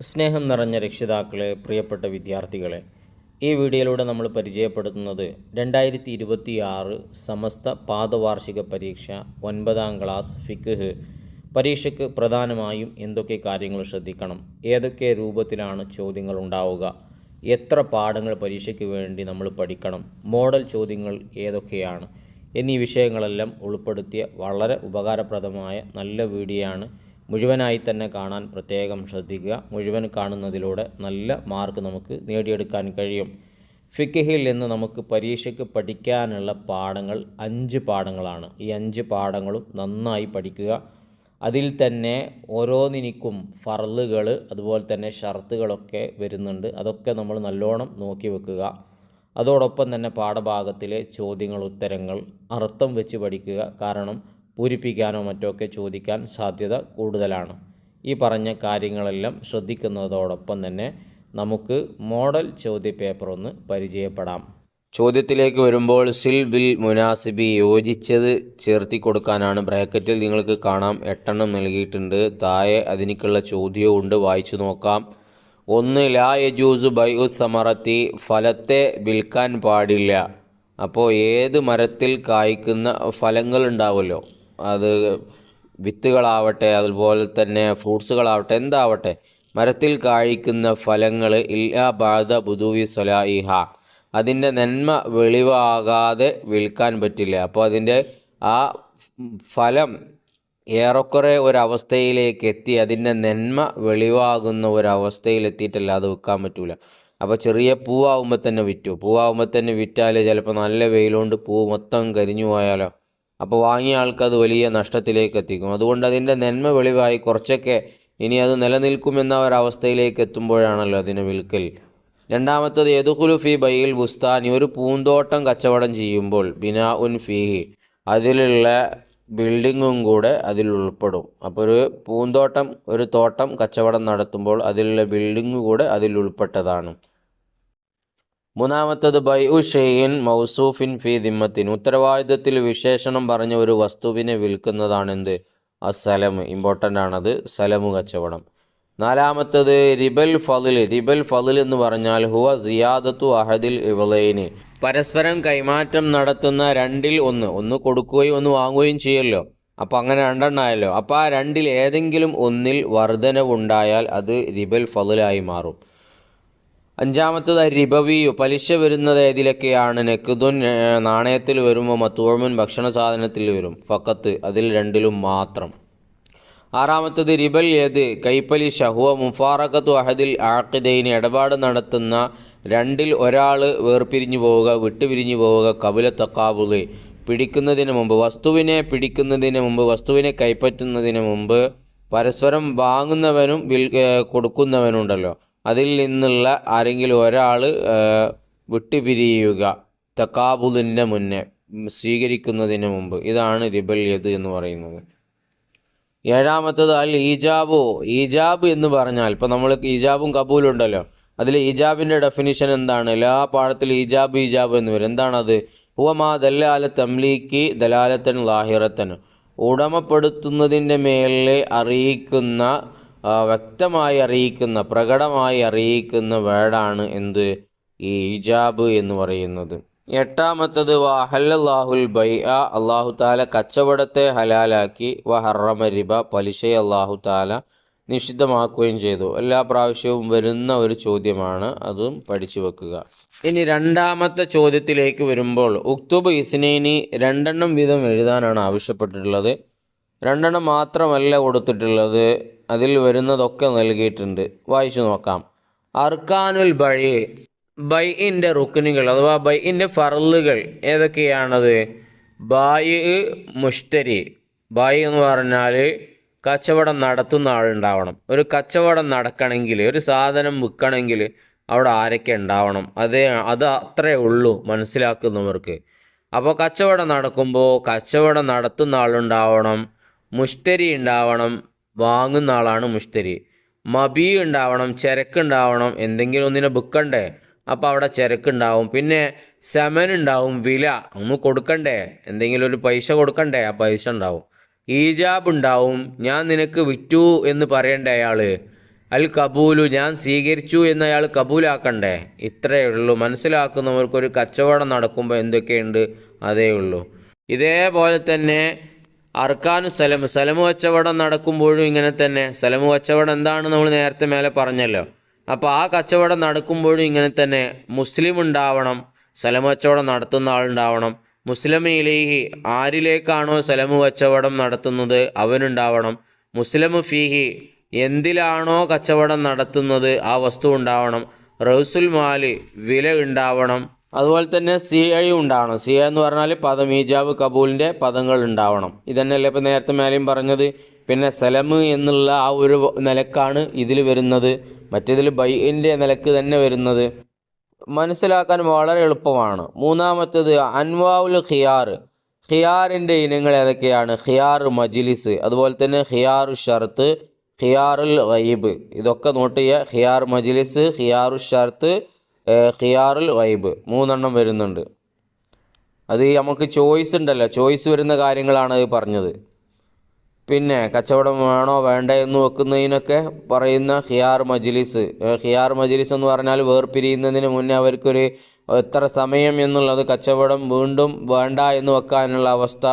സ്നേഹം നിറഞ്ഞ രക്ഷിതാക്കളെ, പ്രിയപ്പെട്ട വിദ്യാർത്ഥികളെ, ഈ വീഡിയോയിലൂടെ നമ്മൾ പരിചയപ്പെടുത്തുന്നത് 2026 സമസ്ത പാദവാർഷിക പരീക്ഷ 9ാം ക്ലാസ് ഫിഖ് പരീക്ഷയ്ക്ക് പ്രധാനമായും എന്തൊക്കെ കാര്യങ്ങൾ ശ്രദ്ധിക്കണം, ഏതൊക്കെ രൂപത്തിലാണ് ചോദ്യങ്ങൾ ഉണ്ടാവുക, എത്ര പാഠങ്ങൾ പരീക്ഷയ്ക്ക് വേണ്ടി നമ്മൾ പഠിക്കണം, മോഡൽ ചോദ്യങ്ങൾ ഏതൊക്കെയാണ് എന്നീ വിഷയങ്ങളെല്ലാം ഉൾപ്പെടുത്തിയ വളരെ ഉപകാരപ്രദമായ നല്ല വീഡിയോ ആണ്. മുഴുവനായി തന്നെ കാണാൻ പ്രത്യേകം ശ്രദ്ധിക്കുക. മുഴുവൻ കാണുന്നതിലൂടെ നല്ല മാർക്ക് നമുക്ക് നേടിയെടുക്കാൻ കഴിയും. ഫിഖിൽ നിന്ന് നമുക്ക് പരീക്ഷയ്ക്ക് പഠിക്കാനുള്ള പാഠങ്ങൾ 5 പാഠങ്ങളാണ്. ഈ 5 പാഠങ്ങളും നന്നായി പഠിക്കുക. അതിൽ തന്നെ ഓരോന്നിനും ഫർളുകൾ, അതുപോലെ തന്നെ ഷർത്തുകളൊക്കെ വരുന്നുണ്ട്. അതൊക്കെ നമ്മൾ നല്ലോണം നോക്കി വെക്കുക. അതോടൊപ്പം തന്നെ പാഠഭാഗത്തിലെ ചോദ്യങ്ങൾ, ഉത്തരങ്ങൾ അർത്ഥം വെച്ച് പഠിക്കുക. കാരണം പൂരിപ്പിക്കാനോ മറ്റോ ചോദിക്കാൻ സാധ്യത കൂടുതലാണ്. ഈ പറഞ്ഞ കാര്യങ്ങളെല്ലാം ശ്രദ്ധിക്കുന്നതോടൊപ്പം തന്നെ നമുക്ക് മോഡൽ ചോദ്യപേപ്പർ ഒന്ന് പരിചയപ്പെടാം. ചോദ്യത്തിലേക്ക് വരുമ്പോൾ സിൽ ബിൽ മുനാസിബി, യോജിച്ചത് ചേർത്തി കൊടുക്കാനാണ്. ബ്രാക്കറ്റിൽ നിങ്ങൾക്ക് കാണാം 8 എണ്ണം നൽകിയിട്ടുണ്ട്. താഴെ അതിനേക്കുള്ള ചോദ്യവും ഉണ്ട്, വായിച്ചു നോക്കാം. 1. ലാ യജൂസു ബൈഉ സമറത്തി, ഫലത്തെ വിൽക്കാൻ പാടില്ല. അപ്പോൾ ഏത് മരത്തിൽ കായ്ക്കുന്ന ഫലങ്ങൾ ഉണ്ടാവുമല്ലോ, അത് വിത്തുകളാവട്ടെ, അതുപോലെ തന്നെ ഫ്രൂട്ട്സുകളാവട്ടെ, എന്താവട്ടെ, മരത്തിൽ കായ്ക്കുന്ന ഫലങ്ങൾ ഇല്ലാ ബഅദ ബുദൂവി സ്വലായിഹ, അതിൻ്റെ നന്മ വെളിവാകാതെ വിൽക്കാൻ പറ്റില്ല. അപ്പോൾ അതിൻ്റെ ആ ഫലം ഏറെക്കുറെ ഒരവസ്ഥയിലേക്ക് എത്തി അതിൻ്റെ നന്മ വെളിവാകുന്ന ഒരവസ്ഥയിലെത്തിയിട്ടല്ല അത് വിൽക്കാൻ പറ്റില്ല. അപ്പോൾ ചെറിയ പൂവാകുമ്പോൾ തന്നെ പൂവാകുമ്പോൾ തന്നെ വിറ്റാൽ ചിലപ്പോൾ നല്ല വെയിലുകൊണ്ട് പൂവ് മൊത്തം കരിഞ്ഞു പോയാലോ, അപ്പോൾ വാങ്ങിയ ആൾക്കത് വലിയ നഷ്ടത്തിലേക്ക് എത്തിക്കും. അതുകൊണ്ട് അതിൻ്റെ നന്മ വെളിവായി കുറച്ചൊക്കെ ഇനി അത് നിലനിൽക്കുമെന്ന ഒരവസ്ഥയിലേക്ക് എത്തുമ്പോഴാണല്ലോ അതിനെ വിൽക്കൽ. രണ്ടാമത്തത് യദ്ഖുലു ഫി ബൈഇൽ ബുസ്താനി, ഒരു പൂന്തോട്ടം കച്ചവടം ചെയ്യുമ്പോൾ ബിനാ ഉൻ ഫീഹി, അതിലുള്ള ബിൽഡിങ്ങും കൂടെ അതിൽ ഉൾപ്പെടും. അപ്പോൾ ഒരു പൂന്തോട്ടം, ഒരു തോട്ടം കച്ചവടം നടത്തുമ്പോൾ അതിലുള്ള ബിൽഡിങ്ങ് കൂടെ അതിൽ ഉൾപ്പെട്ടതാണ്. മൂന്നാമത്തത് ബൈഉ ഷൈഇൻ മൗസൂഫിൻ ഫി ദിമ്മത്തിൻ, ഉത്തരവാദിത്തത്തിൽ വിശേഷണം പറഞ്ഞ ഒരു വസ്തുവിനെ വിൽക്കുന്നതാണെന്ത്, അസലം. ഇമ്പോർട്ടൻ്റ് ആണത്, സലമു കച്ചവടം. നാലാമത്തത് റിബൽ ഫളിൽ എന്ന് പറഞ്ഞാൽ ഹുവ സിയാദത്തു അഹദിൽ ഇവലൈന്, പരസ്പരം കൈമാറ്റം നടത്തുന്ന രണ്ടിൽ ഒന്ന് കൊടുക്കുകയും ഒന്ന് വാങ്ങുകയും ചെയ്യല്ലോ. അപ്പോൾ അങ്ങനെ രണ്ടെണ്ണമായല്ലോ. അപ്പോൾ ആ രണ്ടിൽ ഏതെങ്കിലും ഒന്നിൽ വർധനവുണ്ടായാൽ അത് റിബൽ ഫളിലായി മാറും. അഞ്ചാമത്തത് റിബവിയു, പലിശ വരുന്നത് ഏതിലൊക്കെയാണ്, നെക്കുദുൻ നാണയത്തിൽ വരുമ്പോൾ, മത്തൂമുൻ ഭക്ഷണ സാധനത്തിൽ വരും, ഫക്കത്ത് അതിൽ രണ്ടിലും മാത്രം. ആറാമത്തത് റിബൽ ഏത്, കൈപ്പലിശ, ഹുവ മുഫാറഖത്തു അഹദിൽ ആഖിദൈനി, ഇടപാട് നടത്തുന്ന രണ്ടിൽ ഒരാൾ വേർപിരിഞ്ഞു പോവുക, വിട്ടുപിരിഞ്ഞു പോവുക, കബുല തക്കാബുല്, പിടിക്കുന്നതിന് മുമ്പ്, വസ്തുവിനെ പിടിക്കുന്നതിന് മുമ്പ്, വസ്തുവിനെ കൈപ്പറ്റുന്നതിന് മുമ്പ് പരസ്പരം വാങ്ങുന്നവനും കൊടുക്കുന്നവനുണ്ടല്ലോ, അതിൽ നിന്നുള്ള ആരെങ്കിലും ഒരാൾ വിട്ടുപിരിയുക, തക്കാബുലിൻ്റെ മുന്നേ, സ്വീകരിക്കുന്നതിന് മുമ്പ്. ഇതാണ് റിബൽ യദ് എന്ന് പറയുന്നത്. ഏഴാമത്തത് അൽ ഈജാബ് എന്ന് പറഞ്ഞാൽ, ഇപ്പോൾ നമ്മൾ ഈജാബും കബൂലും ഉണ്ടല്ലോ, അതിൽ ഈജാബിൻ്റെ ഡെഫിനിഷൻ എന്താണ്? എല്ലാ പാഠത്തിൽ ഈജാബ് എന്ന് വരും. എന്താണത്? ഹുവമാ ദലാല തംലീക്കി ദലാലത്തൻ ലാഹിറത്തൻ, ഉടമപ്പെടുത്തുന്നതിൻ്റെ മേലെ അറിയിക്കുന്ന, വ്യക്തമായി അറിയിക്കുന്ന, പ്രകടമായി അറിയിക്കുന്ന വേർഡാണ് എന്ത്, ഈ ഇജാബ് എന്ന് പറയുന്നത്. എട്ടാമത്തത് വഹല്ലല്ലാഹുൽ ബൈഅ, അല്ലാഹു തആല കച്ചവടത്തെ ഹലാലാക്കി, വഹറമ റിബ, പലിശയെ അല്ലാഹു തആല നിഷിദ്ധമാക്കുകയും ചെയ്തു. എല്ലാ പ്രാവശ്യവും വരുന്ന ഒരു ചോദ്യമാണ്, അതും പഠിച്ചു വെക്കുക. ഇനി രണ്ടാമത്തെ ചോദ്യത്തിലേക്ക് വരുമ്പോൾ ഉക്തുബ് ഇസ്നൈനി, 2 എണ്ണം വീതം എഴുതാനാണ് ആവശ്യപ്പെട്ടിട്ടുള്ളത്. 2 എണ്ണം മാത്രമല്ല കൊടുത്തിട്ടുള്ളത്, അതിൽ വരുന്നതൊക്കെ നൽകിയിട്ടുണ്ട്. വായിച്ചു നോക്കാം. അർക്കാനുൽ ബൈഇൻ്റെ റുക്നുകൾ അഥവാ ബൈഇൻ്റെ ഫർളുകൾ ഏതൊക്കെയാണത്? മുഷ്തരി, ബായി എന്ന് പറഞ്ഞാൽ കച്ചവടം നടത്തുന്ന ആളുണ്ടാവണം. ഒരു കച്ചവടം നടക്കണമെങ്കിൽ, ഒരു സാധനം വിൽക്കണമെങ്കിൽ അവിടെ ആരൊക്കെ ഉണ്ടാവണം? അത് അത്രേ ഉള്ളൂ മനസ്സിലാക്കുന്നവർക്ക്. അപ്പോൾ കച്ചവടം നടക്കുമ്പോൾ കച്ചവടം നടത്തുന്ന ആളുണ്ടാവണം, മുഷ്തരി ഉണ്ടാവണം, വാങ്ങുന്ന ആളാണ് മുഷ്തരി. മബി ഉണ്ടാവണം, ചരക്കുണ്ടാവണം, എന്തെങ്കിലും ഒന്നിനെ വിൽക്കണ്ടേ, അപ്പോൾ അവിടെ ചരക്കുണ്ടാവും. പിന്നെ സമൻ ഉണ്ടാവും, വില ഒന്ന് കൊടുക്കണ്ടേ, എന്തെങ്കിലും ഒരു പൈസ കൊടുക്കണ്ടേ, ആ പൈസ ഉണ്ടാവും. ഈജാബ് ഉണ്ടാവും, ഞാൻ നിനക്ക് വിറ്റു എന്ന് പറയണ്ടേ അയാൾ, അൽ കബൂലു ഞാൻ സ്വീകരിച്ചു എന്ന് അയാൾ കബൂലാക്കണ്ടേ? ഇത്രയേ ഉള്ളൂ. മനസ്സിലാക്കുന്നവർക്കൊരു കച്ചവടം നടക്കുമ്പോൾ എന്തൊക്കെയുണ്ട് അതേ ഉള്ളൂ. ഇതേപോലെ തന്നെ അർക്കാനു സലമു കച്ചവടം നടക്കുമ്പോഴും ഇങ്ങനെ തന്നെ. സലമു കച്ചവടം എന്താണ് നമ്മൾ നേരത്തെ മേലെ പറഞ്ഞല്ലോ. അപ്പോൾ ആ കച്ചവടം നടക്കുമ്പോഴും ഇങ്ങനെ തന്നെ മുസ്ലിം ഉണ്ടാവണം, സലമു കച്ചവടം നടത്തുന്ന ആളുണ്ടാവണം. മുസ്ലിം ഇലൈഹി ആരിലേക്കാണോ സലമു കച്ചവടം നടത്തുന്നത് അവനുണ്ടാവണം. മുസ്ലിമു ഫീഹി എന്തിലാണോ കച്ചവടം നടത്തുന്നത് ആ വസ്തു ഉണ്ടാവണം. റൗസുൽ മാല് വില ഉണ്ടാവണം. അതുപോലെ തന്നെ സിഐ ഉണ്ടാവണം. സിഐ എന്ന് പറഞ്ഞാൽ പദം, ഈജാബ് കബൂലിൻ്റെ പദങ്ങൾ ഉണ്ടാവണം. ഇതന്നെയല്ലേ ഇപ്പോൾ നേരത്തെ മേലെയും പറഞ്ഞത്. പിന്നെ സലമ് എന്നുള്ള ആ ഒരു നിലക്കാണ് ഇതിൽ വരുന്നത്, മറ്റേതിൽ ബൈഇൻ്റെ നിലക്ക് തന്നെ വരുന്നത്. മനസ്സിലാക്കാൻ വളരെ എളുപ്പമാണ്. മൂന്നാമത്തേത് അൻവാഉൽ ഖിയാർ. ഖിയാറിൻ്റെ ഇനങ്ങൾ ഏതൊക്കെയാണ്? ഖിയാർ മജ്ലിസ്, അതുപോലെ തന്നെ ഖിയാറു ഷർത്ത്, ഖിയാറുൽ ഗൈബ്. ഇതൊക്കെ നോട്ട് ചെയ്യുക. ഖിയാർ മജ്ലിസ്, ഖിയാറു ഷർത്ത്, ഖിയാറുൽ ഗൈബ് 3 വരുന്നുണ്ട്. അത് നമുക്ക് ചോയ്സ് ഉണ്ടല്ലോ, ചോയ്സ് വരുന്ന കാര്യങ്ങളാണ് അത് പറഞ്ഞത്. പിന്നെ കച്ചവടം വേണോ വേണ്ട എന്ന് വെക്കുന്നതിനൊക്കെ പറയുന്ന ഖിയാർ മജ്ലിസ്. ഖിയാർ മജ്ലിസ് എന്ന് പറഞ്ഞാൽ വേർപിരിയുന്നതിന് മുന്നേ അവർക്കൊരു എത്ര സമയം എന്നുള്ളത്, കച്ചവടം വീണ്ടും വേണ്ട എന്ന് വെക്കാനുള്ള അവസ്ഥ,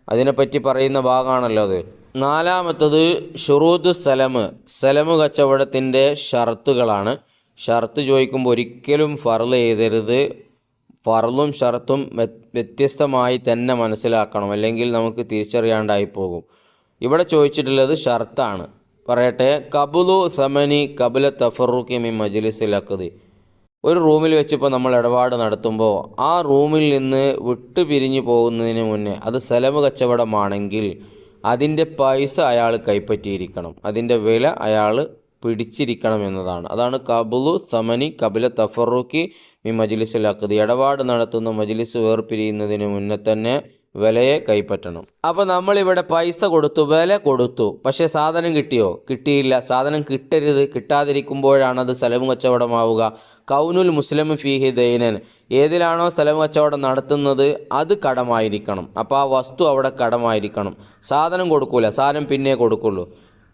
അതിനെപ്പറ്റി പറയുന്ന ഭാഗമാണല്ലോ അത്. നാലാമത്തത് ഷുറൂദ് സലമ് കച്ചവടത്തിൻ്റെ ഷർത്തുകളാണ്. ഷർത്ത് ചോദിക്കുമ്പോൾ ഒരിക്കലും ഫർള് എഴുതരുത്. ഫർളും ഷർത്തും വ്യത്യസ്തമായി തന്നെ മനസ്സിലാക്കണം, അല്ലെങ്കിൽ നമുക്ക് തിരിച്ചറിയാണ്ടായി പോകും. ഇവിടെ ചോദിച്ചിട്ടുള്ളത് ഷർത്താണ്. പറയട്ടെ, കബുലു സമനി കബുല തഫറുക്കി മിൻ മജ്ലിസിൽ അഖ്ദി. ഒരു റൂമിൽ വെച്ചിപ്പോൾ നമ്മൾ ഇടപാട് നടത്തുമ്പോൾ ആ റൂമിൽ നിന്ന് വിട്ടു പിരിഞ്ഞു പോകുന്നതിന് മുന്നേ അത് സലമ് കച്ചവടമാണെങ്കിൽ അതിൻ്റെ പൈസ അയാൾ കൈപ്പറ്റിയിരിക്കണം, അതിൻ്റെ വില അയാൾ പിടിച്ചിരിക്കണം എന്നതാണ്. അതാണ് കബുലു സമനി കബുല തഫറുക്കി മിൻ മജ്ലിസിൽ അഖ്ദി. ഇടപാട് നടത്തുന്ന മജ്ലിസ് വേർപിരിയുന്നതിന് മുന്നേ തന്നെ വിലയെ കൈപ്പറ്റണം. അപ്പോൾ നമ്മളിവിടെ പൈസ കൊടുത്തു, വില കൊടുത്തു, പക്ഷേ സാധനം കിട്ടിയോ? കിട്ടിയില്ല. സാധനം കിട്ടരുത്. കിട്ടാതിരിക്കുമ്പോഴാണ് അത് സലമു കച്ചവടമാവുക. കൗനുൽ മുസ്ലിം ഫീഹി ദൈനൻ. ഏതിലാണോ സലമു കച്ചവടം നടത്തുന്നത് അത് കടമായിരിക്കണം. അപ്പോൾ ആ വസ്തു അവിടെ കടമായിരിക്കണം. സാധനം കൊടുക്കൂല, സാധനം പിന്നെ കൊടുക്കുള്ളൂ.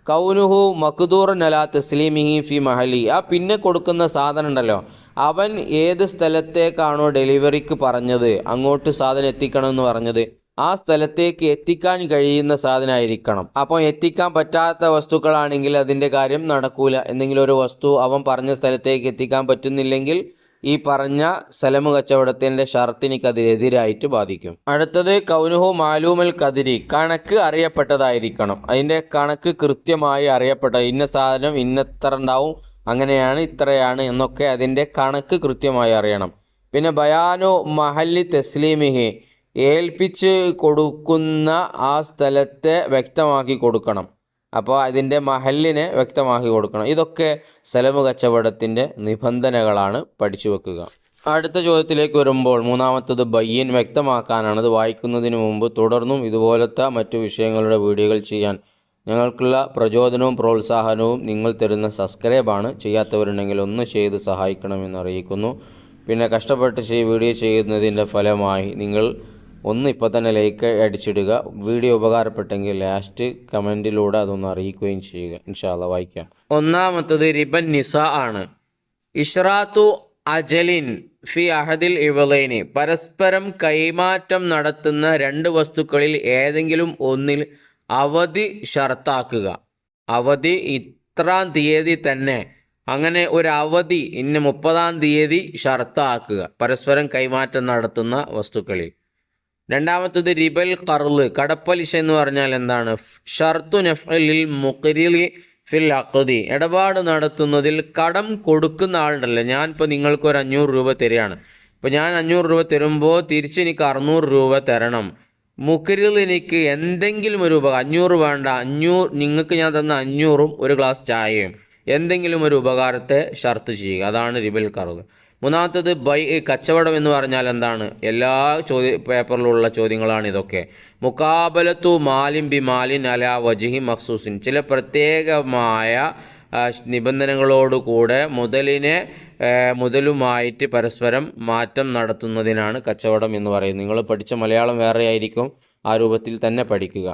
കൗനുഹു മഖ്ദൂറൻ അലാ തസ്ലീമിഹി ഫി മഹലി. ആ പിന്നെ കൊടുക്കുന്ന സാധനം ഉണ്ടല്ലോ, അവൻ ഏത് സ്ഥലത്തേക്കാണോ ഡെലിവറിക്ക് പറഞ്ഞത്, അങ്ങോട്ട് സാധനം എത്തിക്കണമെന്ന് പറഞ്ഞത്, ആ സ്ഥലത്തേക്ക് എത്തിക്കാൻ കഴിയുന്ന സാധനമായിരിക്കണം. അപ്പോൾ എത്തിക്കാൻ പറ്റാത്ത വസ്തുക്കളാണെങ്കിൽ അതിൻ്റെ കാര്യം നടക്കൂല. എന്തെങ്കിലും ഒരു വസ്തു അവൻ പറഞ്ഞ സ്ഥലത്തേക്ക് എത്തിക്കാൻ പറ്റുന്നില്ലെങ്കിൽ ഈ പറഞ്ഞ സലമു കച്ചവടത്തിൻ്റെ ഷർത്തിനിക്ക് അതിനെതിരായിട്ട് ബാധിക്കും. അടുത്തത് കൗനുഹു മാലൂമൽ കദിരി. കണക്ക് അറിയപ്പെട്ടതായിരിക്കണം. അതിൻ്റെ കണക്ക് കൃത്യമായി അറിയപ്പെട്ട, ഇന്ന സാധനം ഇന്നത്ര ഉണ്ടാവും, അങ്ങനെയാണ് ഇത്രയാണ് എന്നൊക്കെ അതിൻ്റെ കണക്ക് കൃത്യമായി അറിയണം. പിന്നെ ബയാനു മഹല്ലി തസ്ലീമിഹി. ഏൽപ്പിച്ച് കൊടുക്കുന്ന ആ സ്ഥലത്തെ വ്യക്തമാക്കി കൊടുക്കണം. അപ്പോൾ അതിൻ്റെ മഹല്ലിനെ വ്യക്തമാക്കി കൊടുക്കണം. ഇതൊക്കെ സലമു കച്ചവടത്തിൻ്റെ നിബന്ധനകളാണ്, പഠിച്ചു വെക്കുക. അടുത്ത ചോദ്യത്തിലേക്ക് വരുമ്പോൾ മൂന്നാമത്തത് ബയ്യൻ, വ്യക്തമാക്കാനാണ്. ഇത് വായിക്കുന്നതിന് മുമ്പ് തുടർന്നും ഇതുപോലത്തെ മറ്റു വിഷയങ്ങളുടെ വീഡിയോകൾ ചെയ്യാൻ ഞങ്ങൾക്കുള്ള പ്രചോദനവും പ്രോത്സാഹനവും നിങ്ങൾ തരുന്ന സബ്സ്ക്രൈബാണ്. ചെയ്യാത്തവരുണ്ടെങ്കിൽ ഒന്ന് ചെയ്ത് സഹായിക്കണമെന്ന് അറിയിക്കുന്നു. പിന്നെ കഷ്ടപ്പെട്ട് വീഡിയോ ചെയ്യുന്നതിൻ്റെ ഫലമായി നിങ്ങൾ ഒന്ന് ഇപ്പോൾ തന്നെ ലൈക്ക് അടിച്ചിടുക. വീഡിയോ ഉപകാരപ്പെട്ടെങ്കിൽ ലാസ്റ്റ് കമൻറ്റിലൂടെ അതൊന്ന് അറിയിക്കുകയും ചെയ്യുക. ഇൻഷാ അല്ലാഹ് വായിക്കാം. ഒന്നാമത്തത് റിബൻ നിസ ആണ്. ഇഷ്റാത്തു അജലിൻ ഫി അഹദിൽ ഇവലൈനി. പരസ്പരം കൈമാറ്റം നടത്തുന്ന 2 വസ്തുക്കളിൽ ഏതെങ്കിലും ഒന്നിൽ അവധി ഷർത്താക്കുക. അവധി ഇത്രാം തീയതി തന്നെ, അങ്ങനെ ഒരു അവധി ഇന്ന് 30-ാം തീയതി ഷർത്താക്കുക പരസ്പരം കൈമാറ്റം നടത്തുന്ന വസ്തുക്കളിൽ. രണ്ടാമത്തത് റിബൽ ഖർള്, കടപ്പലിശ എന്ന് പറഞ്ഞാൽ എന്താണ്? ഷർത്തു നഫ്ഇൽ മുഖ്രിലി ഫിൽ അഖ്ദി. ഇടപാട് നടത്തുന്നതിൽ കടം കൊടുക്കുന്ന ആളുണ്ടല്ലോ, ഞാനിപ്പോൾ നിങ്ങൾക്കൊരു 500 രൂപ തരികയാണ്. ഇപ്പോൾ ഞാൻ 500 രൂപ തരുമ്പോൾ തിരിച്ച് എനിക്ക് 600 രൂപ തരണം. മുഖ്രിൽ എനിക്ക് എന്തെങ്കിലും ഒരു ഉപകാരം, 500 വേണ്ട, 500 നിങ്ങൾക്ക് ഞാൻ തന്ന 500ഉം ഒരു ഗ്ലാസ് ചായയും, എന്തെങ്കിലും ഒരു ഉപകാരത്തെ ഷർത്ത് ചെയ്യുക. അതാണ് റിബൽ ഖർള്. മൂന്നാമത്തത് കച്ചവടം എന്ന് പറഞ്ഞാൽ എന്താണ്? എല്ലാ പേപ്പറിലുള്ള ചോദ്യങ്ങളാണ് ഇതൊക്കെ. മുക്കാബലത്തു മാലിൻ ബി മാലിൻ അലാ വജിഹി മഖ്സൂസിൻ. ചില പ്രത്യേകമായ നിബന്ധനകളോടുകൂടെ മുതലുമായിട്ട് പരസ്പരം മാറ്റം നടത്തുന്നതിനാണ് കച്ചവടം എന്ന് പറയുന്നത്. നിങ്ങൾ പഠിച്ച മലയാളം വേറെ ആയിരിക്കും, ആ രൂപത്തിൽ തന്നെ പഠിക്കുക.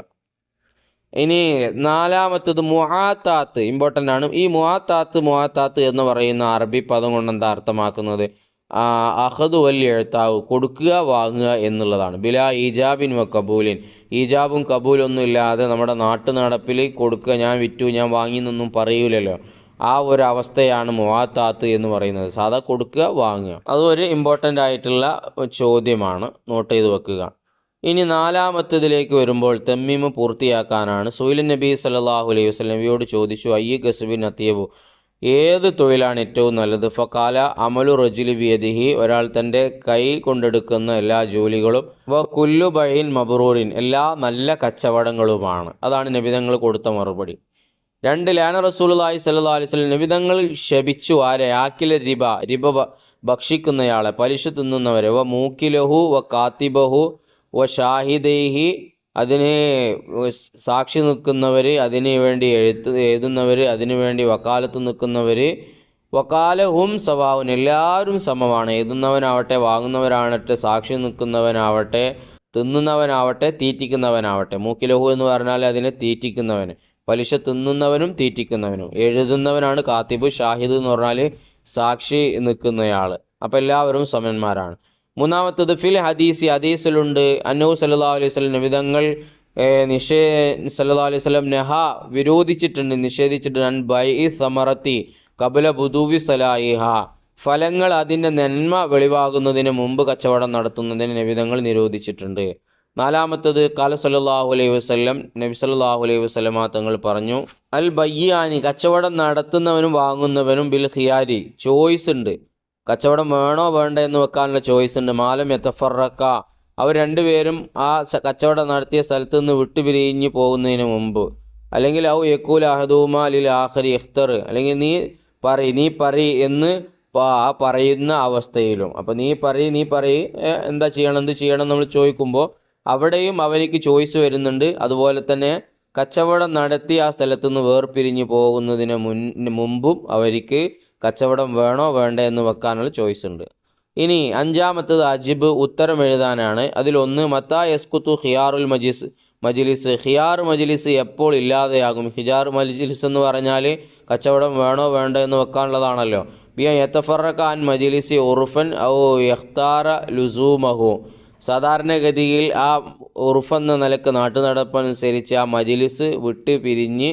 ഇനി നാലാമത്തത് മുആത്താത്ത്, ഇമ്പോർട്ടൻ്റ് ആണ്. ഈ മുആത്താത്ത് എന്ന് പറയുന്ന അറബി പദം കൊണ്ട് എന്താ അർത്ഥമാക്കുന്നത്? അഖദു വൽ ഇഅ്താഉ, കൊടുക്കുക വാങ്ങുക എന്നുള്ളതാണ്. ബിലാ ഈജാബിൻ വ കബൂലിൻ, ഈജാബും കബൂലൊന്നും ഇല്ലാതെ നമ്മുടെ നാട്ടു നടപ്പിൽ കൊടുക്കുക, ഞാൻ വിറ്റു ഞാൻ വാങ്ങി എന്നൊന്നും പറയൂലല്ലോ. ആ ഒരു അവസ്ഥയാണ് മുആത്താത്ത് എന്ന് പറയുന്നത്. സാധാ കൊടുക്കുക വാങ്ങുക. അതൊരു ഇമ്പോർട്ടൻ്റ് ആയിട്ടുള്ള ചോദ്യമാണ്, നോട്ട് ചെയ്ത് വെക്കുക. ഇനി നാലാമത്തതിലേക്ക് വരുമ്പോൾ തമ്മീമ് പൂർത്തിയാക്കാനാണ്. സുഹൈൽ നബി സല്ലല്ലാഹു അലൈഹി വസല്ലം നബിയോട് ചോദിച്ചു, അയ്യ കസ്ബിൻ അത്യബു, ഏത് തൊഴിലാണ് ഏറ്റവും നല്ലത്? ഫക്കാല അമലു റജുലി ബിയദിഹി, ഒരാൾ തൻ്റെ കൈ കൊണ്ടെടുക്കുന്ന എല്ലാ ജോലികളും, വ കുല്ലു ബൈൻ മബ്റൂറിൻ, എല്ലാ നല്ല കച്ചവടങ്ങളുമാണ്. അതാണ് നബിതങ്ങൾ കൊടുത്ത മറുപടി. 2 ലാന റസൂലുള്ളാഹി സ്വല്ലല്ലാഹു അലൈഹി വസല്ലം, നബിതങ്ങൾ ശപിച്ചു ആരെ? ആക്കില റിബ ഭക്ഷിക്കുന്നയാളെ, പലിശ തിന്നുന്നവരെ, വ മൂക്കിലഹു വ കാത്തിബഹു വ ഷാഹിദൈഹി, അതിന് സാക്ഷി നിൽക്കുന്നവർ, അതിന് വേണ്ടി എഴുതുന്നവർ, അതിനു വേണ്ടി വക്കാലത്ത് നിൽക്കുന്നവർ. വക്കാലഹും സവാവുൻ, എല്ലാവരും സമമാണ്. എഴുതുന്നവനാവട്ടെ, വാങ്ങുന്നവരാവട്ടെ, സാക്ഷി നിൽക്കുന്നവനാവട്ടെ, തിന്നുന്നവനാവട്ടെ, തീറ്റിക്കുന്നവനാവട്ടെ. മൂക്കിലഹു എന്ന് പറഞ്ഞാൽ അതിനെ തീറ്റിക്കുന്നവന്, പലിശ തിന്നുന്നവനും തീറ്റിക്കുന്നവനും. എഴുതുന്നവനാണ് കാത്തിബ്, ഷാഹിദ് എന്ന് പറഞ്ഞാൽ സാക്ഷി നിൽക്കുന്നയാൾ. അപ്പോൾ എല്ലാവരും സമന്മാരാണ്. മൂന്നാമത്തത് ഫിൽ ഹദീസിലുണ്ട് അന്നഹു സല്ലല്ലാഹു അലൈഹി വസല്ലം നബിതങ്ങൾ സല്ലല്ലാഹു അലൈഹി വസല്ലം നഹ വിരോധിച്ചിട്ടുണ്ട്, നിഷേധിച്ചിട്ടുണ്ട്, അൻ ബൈഇ സമറത്തി ഖബല ബുദൂവി സലായിഹ, ഫലങ്ങൾ അതിൻ്റെ നന്മ വെളിവാകുന്നതിന് മുമ്പ് കച്ചവടം നടത്തുന്നതിന് നബിതങ്ങൾ നിരോധിച്ചിട്ടുണ്ട്. നാലാമത്തത് ഖാല സല്ലല്ലാഹു അലൈഹി വസല്ലം, നബി സല്ലല്ലാഹു അലൈഹി വസല്ലമ തങ്ങൾ പറഞ്ഞു, അൽ ബയ്യാനി, കച്ചവടം നടത്തുന്നവനും വാങ്ങുന്നവനും ബിൽ ഖിയാരി, ചോയ്സ് ഉണ്ട്. കച്ചവടം വേണോ വേണ്ട എന്ന് വെക്കാനുള്ള ചോയ്സ് ഉണ്ട്. മാലം യതഫറക്ക, അവർ രണ്ടുപേരും ആ കച്ചവടം നടത്തിയ സ്ഥലത്ത് നിന്ന് വിട്ടുപിരിഞ്ഞ് പോകുന്നതിന് മുമ്പ്. അല്ലെങ്കിൽ ഔ യഖൂൽ അഹദുമാ ലിൽ ആഖിരി ഇഖ്തർ, അല്ലെങ്കിൽ നീ പറ എന്ന് ആ പറയുന്ന അവസ്ഥയിലും. അപ്പോൾ നീ പറയ് എന്താ ചെയ്യണം, എന്ത് ചെയ്യണം നമ്മൾ ചോദിക്കുമ്പോൾ അവിടെയും അവനിക്ക് ചോയ്സ് വരുന്നുണ്ട്. അതുപോലെ തന്നെ കച്ചവടം നടത്തി ആ സ്ഥലത്തു നിന്ന് വേർപിരിഞ്ഞ് പോകുന്നതിന് മുമ്പും അവർക്ക് കച്ചവടം വേണോ വേണ്ട എന്ന് വെക്കാനുള്ള ചോയ്സ് ഉണ്ട്. ഇനി അഞ്ചാമത്തത് അജിബ്, ഉത്തരം എഴുതാനാണ്. അതിലൊന്ന് മത്താ യസ്കുത്തു ഖിയാറുൽ മജ്ലിസ്, ഖിയാർ മജ്ലിസ് എപ്പോൾ ഇല്ലാതെയാകും? ഖിയാർ മജ്ലിസ് എന്ന് പറഞ്ഞാൽ കച്ചവടം വേണോ വേണ്ട എന്ന് വെക്കാനുള്ളതാണല്ലോ. ബിയ യതഫറക അൻ മജ്ലിസി ഉർഫൻ ഔ യഖ്താറ ലുസൂമഹു, സാധാരണഗതിയിൽ ആ ഉർഫ് എന്ന നിലക്ക് നാട്ടുനടപ്പനുസരിച്ച് ആ മജ്ലിസ് വിട്ട് പിരിഞ്ഞ്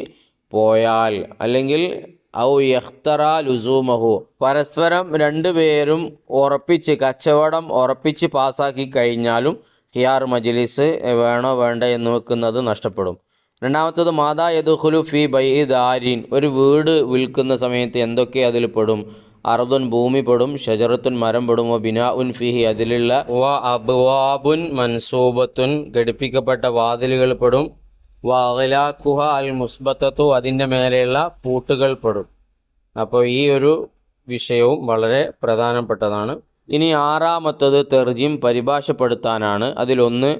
പോയാൽ, അല്ലെങ്കിൽ ഔ യഖ്തറ ലുസൂമഹു, പരസ്പരം രണ്ടുപേരും കച്ചവടം ഉറപ്പിച്ച് പാസ്സാക്കി കഴിഞ്ഞാലും ഖിയാർ മജ്ലിസ് വേണോ വേണ്ട എന്ന് വെക്കുന്നത് നഷ്ടപ്പെടും. രണ്ടാമത്തത് മാദാ യദ്ഖുലു ഫി ബൈഇ ദാരിൻ, ഒരു വീട് വിൽക്കുന്ന സമയത്ത് എന്തൊക്കെ അതിൽ പെടും? അർദുൻ, ഭൂമി പെടും, ഷജറത്തുൻ, മരം പെടും, ബിനാഉൻ ഫിഹി, അതിലുള്ള അബ്വാബുൻ മൻസൂബത്തുൻ, ഘടിപ്പിക്കപ്പെട്ട വാതിലുകൾ പെടും, വഅഗ്ലാഖുഹ അൽ മുസ്ബത്തത്തു, അതിൻ്റെ മേലെയുള്ള പൂട്ടുകൾ പെടും. അപ്പോൾ ഈ ഒരു വിഷയവും വളരെ പ്രധാനപ്പെട്ടതാണ്. ഇനി ആറാമത്തത് തെർജിം, പരിഭാഷപ്പെടുത്താനാണ്. അതിലൊന്ന്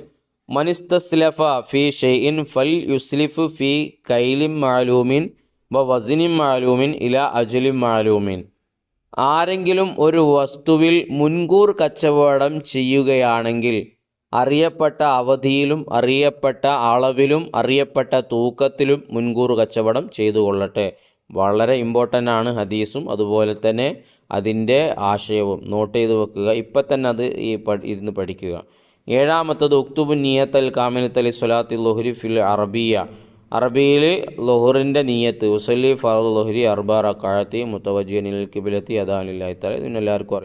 മനിസ്തസ്ലഫ ഫി ഷൈഇൻ ഫൽ യുസ്ലിഫ് ഫി കൈലിം മാലൂമിൻ വ വസ്നിം മാലൂമിൻ ഇല അജ്ലിം മാലൂമിൻ, ആരെങ്കിലും ഒരു വസ്തുവിൽ മുൻകൂർ കച്ചവടം ചെയ്യുകയാണെങ്കിൽ അറിയപ്പെട്ട അവധിയിലും അറിയപ്പെട്ട അളവിലും അറിയപ്പെട്ട തൂക്കത്തിലും മുൻകൂർ കച്ചവടം ചെയ്തു കൊള്ളട്ടെ. വളരെ ഇമ്പോർട്ടൻ്റ് ആണ് ഹദീസും അതുപോലെ തന്നെ അതിൻ്റെ ആശയവും. നോട്ട് ചെയ്ത് വെക്കുക, ഇപ്പം തന്നെ അത് ഇരുന്ന് പഠിക്കുക. ഏഴാമത്തത് ഉക്തുബു നിയത്തൽ കാമിലത്തലി സ്വലാത്തി ലുഹരി ഫിൽ അറബിയ, അറബിയിൽ ലുഹറിൻ്റെ നിയത്ത്, ഉസല്ലി ഫർദ് ലുഹരി അർബ റക്അത്തി മുതവജ്ജിഹൻ ഇലൽ ഖിബ്ലത്തി അദാൻ ലില്ലാഹി തആല, ഇതിനെല്ലാവർക്കും